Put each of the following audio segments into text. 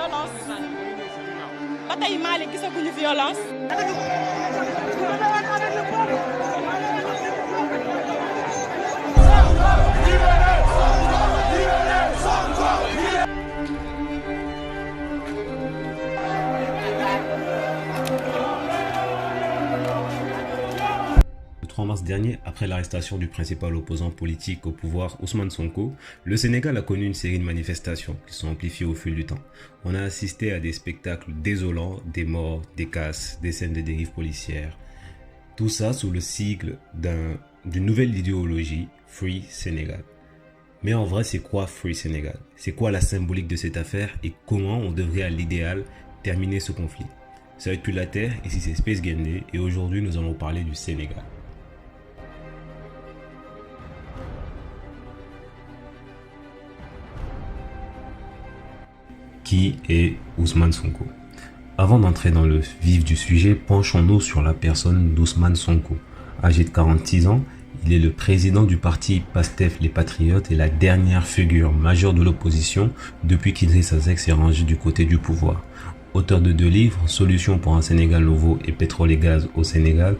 violence ba tey Malick gisaguñu violence. Le 3 mars dernier, après l'arrestation du principal opposant politique au pouvoir, Ousmane Sonko, le Sénégal a connu une série de manifestations qui sont amplifiées au fil du temps. On a assisté à des spectacles désolants, des morts, des casses, des scènes de dérive policière. Tout ça sous le sigle d'une nouvelle idéologie, Free Sénégal. Mais en vrai, c'est quoi Free Sénégal? C'est quoi la symbolique de cette affaire et comment on devrait à l'idéal terminer ce conflit? Ça va être plus la Terre, ici c'est Space Game Day et aujourd'hui nous allons parler du Sénégal. Qui est Ousmane Sonko? Avant d'entrer dans le vif du sujet, penchons-nous sur la personne d'Ousmane Sonko. Âgé de 46 ans, il est le président du parti PASTEF Les Patriotes et la dernière figure majeure de l'opposition depuis qu'Idrissa Seck s'est rangé du côté du pouvoir. Auteur de 2 livres, Solutions pour un Sénégal nouveau et Pétrole et gaz au Sénégal,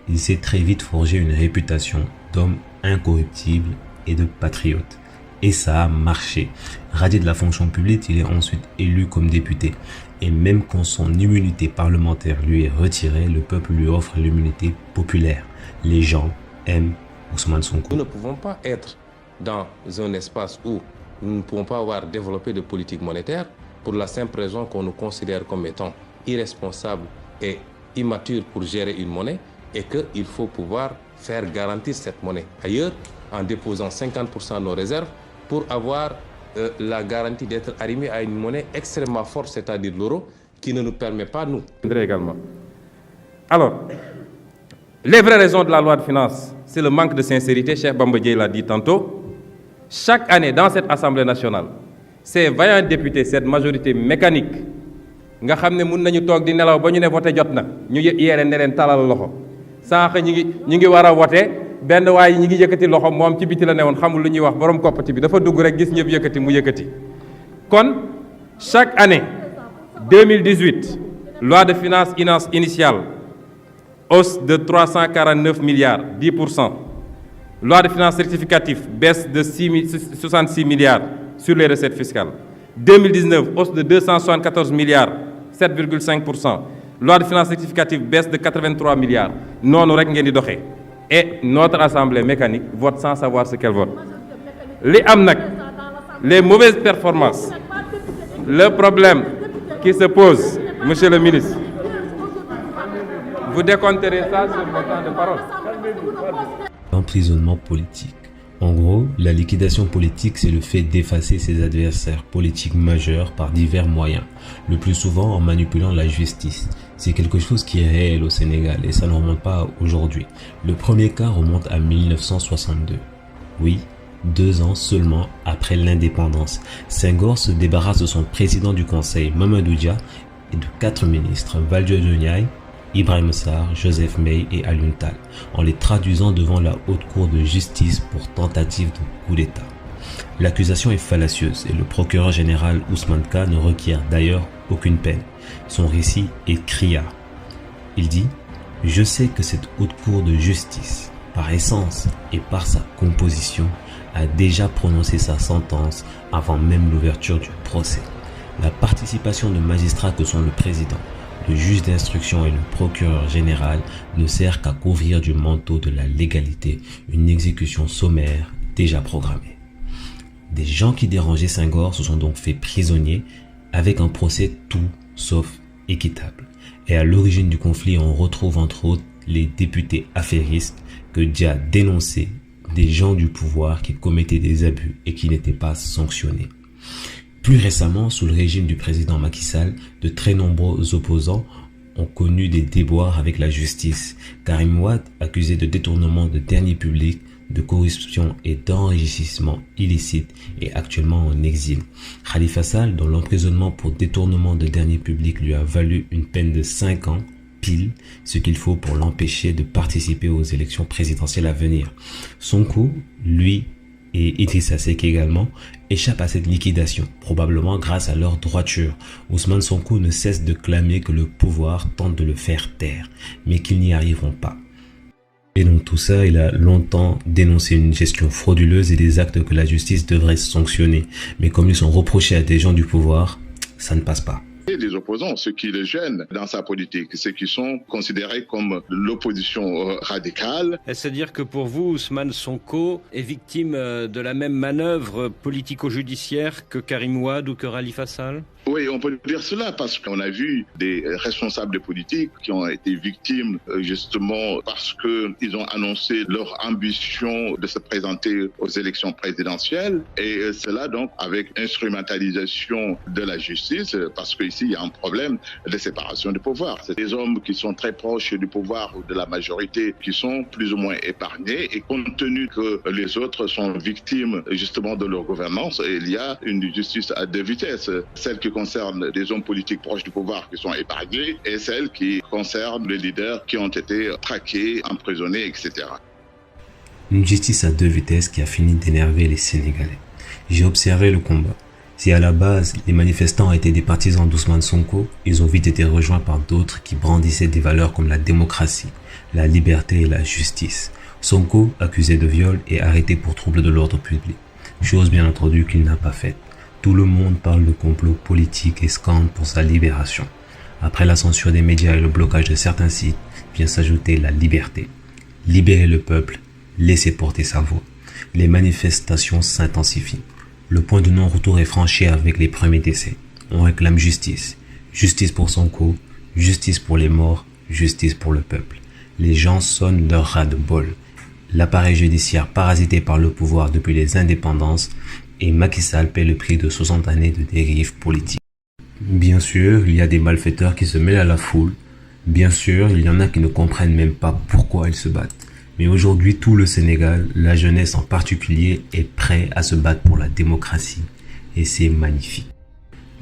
il s'est très vite forgé une réputation d'homme incorruptible et de patriote. Et ça a marché. Radié de la fonction publique, il est ensuite élu comme député. Et même quand son immunité parlementaire lui est retirée, le peuple lui offre l'immunité populaire. Les gens aiment Ousmane Sonko. Nous ne pouvons pas être dans un espace où nous ne pouvons pas avoir développé de politique monétaire pour la simple raison qu'on nous considère comme étant irresponsables et immatures pour gérer une monnaie et qu'il faut pouvoir faire garantir cette monnaie ailleurs en déposant 50% de nos réserves pour avoir la garantie d'être arrimé à une monnaie extrêmement forte, c'est-à-dire l'euro, qui ne nous permet pas, nous. Également. Alors, les vraies raisons de la loi de finances, c'est le manque de sincérité, Cheikh Bamba Dièye l'a dit tantôt. Chaque année, dans cette Assemblée nationale, ces vaillants députés, cette majorité mécanique, nga xam ne mun nañu toog di nelaw ba ñu ne voté jot na ñu yeere ne leen talal loxo sànq ñi ngi war a voté benn waaye ñi ngi yëkkati loxo moom ci biti la ne woon xamul lu ñuy wax borom koppati bi dafa dugg rek gis ñëpp yëkkati mu yëkkati. Kon chaque année 2018 loi de finances initiale hausse de 349 milliards 10%. Loi de finances rectificative baisse de 66 milliards sur les recettes fiscales. 2019 hausse de 274 milliards 7,5%. Loi de finances rectificative baisse de 83 milliards. Non rek ngeen di doxé. Et notre assemblée mécanique vote sans savoir ce qu'elle vote. Les amnak, les mauvaises performances. Le problème qui se pose, monsieur le ministre, vous décompterez ça sur votre temps de parole. L'emprisonnement politique. En gros, la liquidation politique, c'est le fait d'effacer ses adversaires politiques majeurs par divers moyens, le plus souvent en manipulant la justice. C'est quelque chose qui est réel au Sénégal et ça ne remonte pas à aujourd'hui. Le premier cas remonte à 1962. Oui, 2 ans seulement après l'indépendance. Senghor se débarrasse de son président du conseil, Mamadou Dia, et de 4 ministres, Valdiodio Ndiaye, Ibrahima Sarr, Joseph May et Alioune Tall, en les traduisant devant la haute cour de justice pour tentative de coup d'État. L'accusation est fallacieuse et le procureur général Ousmane Ka ne requiert d'ailleurs aucune peine. Son récit est criard. Il dit « Je sais que cette haute cour de justice, par essence et par sa composition, a déjà prononcé sa sentence avant même l'ouverture du procès. La participation de magistrats que sont le président, le juge d'instruction et le procureur général ne sert qu'à couvrir du manteau de la légalité une exécution sommaire déjà programmée. » Des gens qui dérangeaient Senghor se sont donc fait prisonniers avec un procès tout sauf équitable. Et à l'origine du conflit, on retrouve entre autres les députés affairistes que Dia dénonçait, des gens du pouvoir qui commettaient des abus et qui n'étaient pas sanctionnés. Plus récemment, sous le régime du président Macky Sall, de très nombreux opposants ont connu des déboires avec la justice. Karim Wade, accusé de détournement de deniers publics, de corruption et d'enrichissement illicite, est actuellement en exil. Khalifa Sall, dont l'emprisonnement pour détournement de deniers publics lui a valu une peine de 5 ans, pile ce qu'il faut pour l'empêcher de participer aux élections présidentielles à venir. Sonko, lui, et Idrissa Seck également, échappent à cette liquidation, probablement grâce à leur droiture. Ousmane Sonko ne cesse de clamer que le pouvoir tente de le faire taire, mais qu'ils n'y arriveront pas. Et dans tout ça, il a longtemps dénoncé une gestion frauduleuse et des actes que la justice devrait sanctionner. Mais comme ils sont reprochés à des gens du pouvoir, ça ne passe pas. Des opposants, ceux qui le gênent dans sa politique, ceux qui sont considérés comme l'opposition radicale. Est-ce à dire que pour vous, Ousmane Sonko est victime de la même manœuvre politico-judiciaire que Karim Wade ou que Khalifa Sall ? Oui, on peut dire cela parce qu'on a vu des responsables politiques qui ont été victimes justement parce qu'ils ont annoncé leur ambition de se présenter aux élections présidentielles et cela donc avec instrumentalisation de la justice parce qu'ici il y a un problème de séparation du pouvoir. C'est des hommes qui sont très proches du pouvoir ou de la majorité qui sont plus ou moins épargnés et compte tenu que les autres sont victimes justement de leur gouvernance, il y a une justice à deux vitesses. Celle qui concerne des hommes politiques proches du pouvoir qui sont épargnés et celle qui concerne les leaders qui ont été traqués, emprisonnés, etc. Une justice à deux vitesses qui a fini d'énerver les Sénégalais. J'ai observé le combat. Si à la base, les manifestants étaient des partisans d'Ousmane Sonko, ils ont vite été rejoints par d'autres qui brandissaient des valeurs comme la démocratie, la liberté et la justice. Sonko, accusé de viol, est arrêté pour trouble de l'ordre public, chose bien entendu qu'il n'a pas faite. Tout le monde parle de complot politique et scande pour sa libération. Après la censure des médias et le blocage de certains sites, vient s'ajouter la liberté. Libérer le peuple, laisser porter sa voix. Les manifestations s'intensifient. Le point de non-retour est franchi avec les premiers décès. On réclame justice. Justice pour Sonko, justice pour les morts, justice pour le peuple. Les gens sonnent leur ras-de-bol. L'appareil judiciaire parasité par le pouvoir depuis les indépendances et Macky Sall paie le prix de 60 années de dérive politique. Bien sûr, il y a des malfaiteurs qui se mêlent à la foule. Bien sûr, il y en a qui ne comprennent même pas pourquoi ils se battent. Mais aujourd'hui, tout le Sénégal, la jeunesse en particulier, est prêt à se battre pour la démocratie. Et c'est magnifique.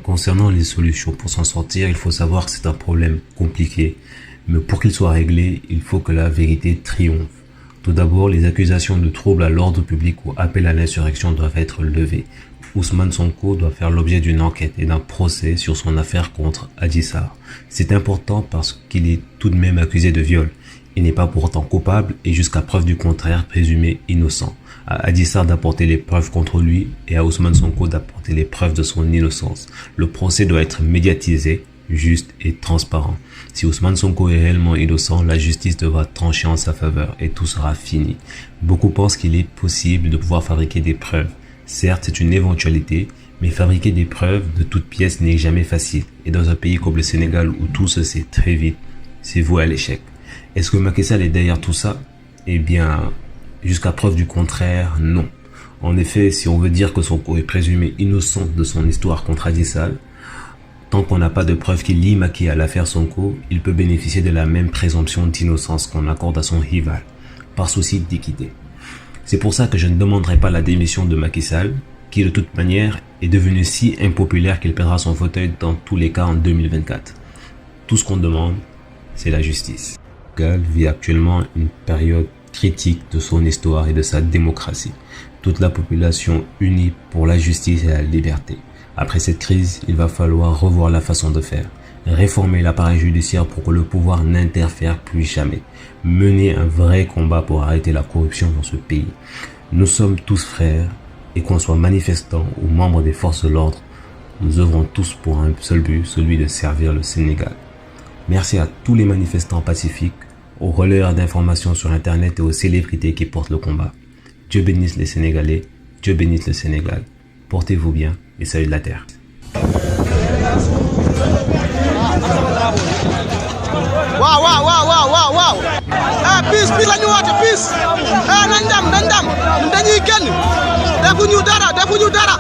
Concernant les solutions pour s'en sortir, il faut savoir que c'est un problème compliqué. Mais pour qu'il soit réglé, il faut que la vérité triomphe. Tout d'abord, les accusations de troubles à l'ordre public ou appel à l'insurrection doivent être levées. Ousmane Sonko doit faire l'objet d'une enquête et d'un procès sur son affaire contre Adji Sarr. C'est important parce qu'il est tout de même accusé de viol. Il n'est pas pourtant coupable et jusqu'à preuve du contraire présumé innocent. À Adji Sarr d'apporter les preuves contre lui et à Ousmane Sonko d'apporter les preuves de son innocence. Le procès doit être médiatisé, juste et transparent. Si Ousmane Sonko est réellement innocent, la justice devra trancher en sa faveur et tout sera fini. Beaucoup pensent qu'il est possible de pouvoir fabriquer des preuves. Certes, c'est une éventualité, mais fabriquer des preuves de toutes pièces n'est jamais facile. Et dans un pays comme le Sénégal où tout se sait très vite, c'est voué à l'échec. Est-ce que Macky Sall est derrière tout ça? Eh bien, jusqu'à preuve du contraire, non. En effet, si on veut dire que Sonko est présumé innocent de son histoire contre Adji Sarr, tant qu'on n'a pas de preuve qui lie Macky à l'affaire Sonko, il peut bénéficier de la même présomption d'innocence qu'on accorde à son rival, par souci d'équité. C'est pour ça que je ne demanderai pas la démission de Macky Sall, qui de toute manière est devenu si impopulaire qu'il perdra son fauteuil dans tous les cas en 2024. Tout ce qu'on demande, c'est la justice. Le Sénégal vit actuellement une période critique de son histoire et de sa démocratie. Toute la population unie pour la justice et la liberté. Après cette crise, il va falloir revoir la façon de faire, réformer l'appareil judiciaire pour que le pouvoir n'interfère plus jamais, mener un vrai combat pour arrêter la corruption dans ce pays. Nous sommes tous frères et qu'on soit manifestants ou membres des forces de l'ordre, nous œuvrons tous pour un seul but, celui de servir le Sénégal. Merci à tous les manifestants pacifiques, aux relayeurs d'informations sur Internet et aux célébrités qui portent le combat. Dieu bénisse les Sénégalais, Dieu bénisse le Sénégal. Portez-vous bien et salut de la terre. Wow. Peace la ñu woote peace. Nañ dem dañuy génn. Defuñu dara.